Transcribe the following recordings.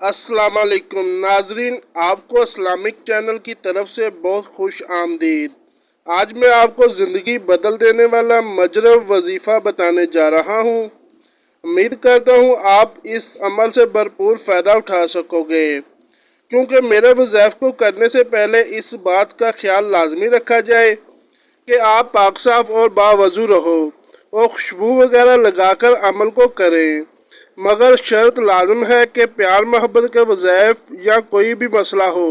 अस्सलाम वालेकुम नाजरीन, आपको इस्लामिक चैनल की तरफ से बहुत खुश आमदीद। आज मैं आपको ज़िंदगी बदल देने वाला मजरब वजीफ़ा बताने जा रहा हूँ। उम्मीद करता हूँ आप इस अमल से भरपूर फ़ायदा उठा सकोगे, क्योंकि मेरे वज़ीफ़े को करने से पहले इस बात का ख्याल लाजमी रखा जाए कि आप पाक साफ़ और बावज़ू रहो और खुशबू वगैरह लगाकर अमल को करें, मगर शर्त लाजम है कि प्यार मोहब्बत के वज़ीफ़े या कोई भी मसला हो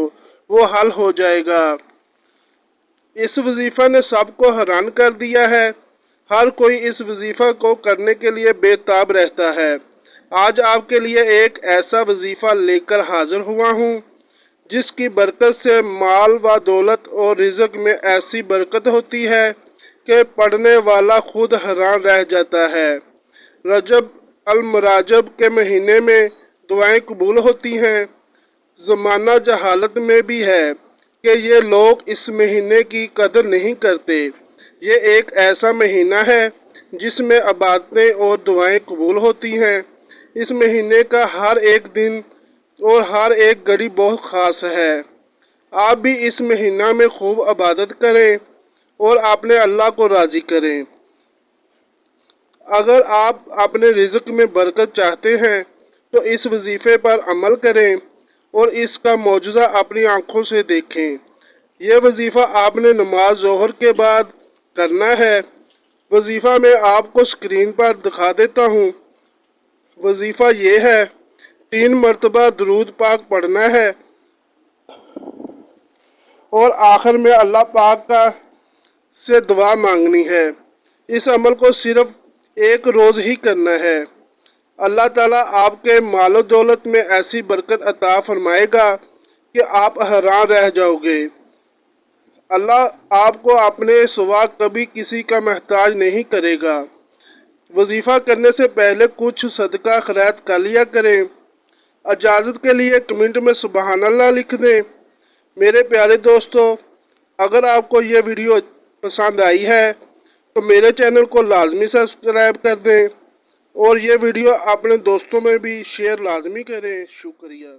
वो हल हो जाएगा। इस वजीफ़ा ने सबको हैरान कर दिया है। हर कोई इस वजीफ़ा को करने के लिए बेताब रहता है। आज आपके लिए एक ऐसा वजीफ़ा लेकर हाजिर हुआ हूँ जिसकी बरकत से माल व दौलत और रिज़्क में ऐसी बरकत होती है कि पढ़ने वाला खुद हैरान रह जाता है। रजब अल-मुराजब के महीने में दुआएं कबूल होती हैं। ज़माना जहालत में भी है कि ये लोग इस महीने की कदर नहीं करते। ये एक ऐसा महीना है जिसमें इबादतें और दुआएं कबूल होती हैं। इस महीने का हर एक दिन और हर एक घड़ी बहुत ख़ास है। आप भी इस महीना में खूब इबादत करें और अपने अल्लाह को राज़ी करें। अगर आप अपने रिज़्क में बरकत चाहते हैं तो इस वजीफ़े पर अमल करें और इसका मौजज़ा अपनी आँखों से देखें। यह वजीफ़ा आपने नमाज ज़ोहर के बाद करना है। वजीफ़ा मैं आपको स्क्रीन पर दिखा देता हूँ। वजीफ़ा ये है, 3 मरतबा दुरूद पाक पढ़ना है और आखिर में अल्लाह पाक का से दुआ मांगनी है। इस अमल को सिर्फ एक रोज़ ही करना है। अल्लाह ताला आपके मालो दौलत में ऐसी बरकत अता फरमाएगा कि आप हैरान रह जाओगे। अल्लाह आपको अपने सिवा कभी किसी का मोहताज नहीं करेगा। वजीफ़ा करने से पहले कुछ सदका खैरात कर लिया करें। इजाज़त के लिए कमेंट में सुबहान अल्लाह लिख दें। मेरे प्यारे दोस्तों, अगर आपको ये वीडियो पसंद आई है तो मेरे चैनल को लाजमी सब्सक्राइब कर दें और ये वीडियो अपने दोस्तों में भी शेयर लाजमी करें। शुक्रिया।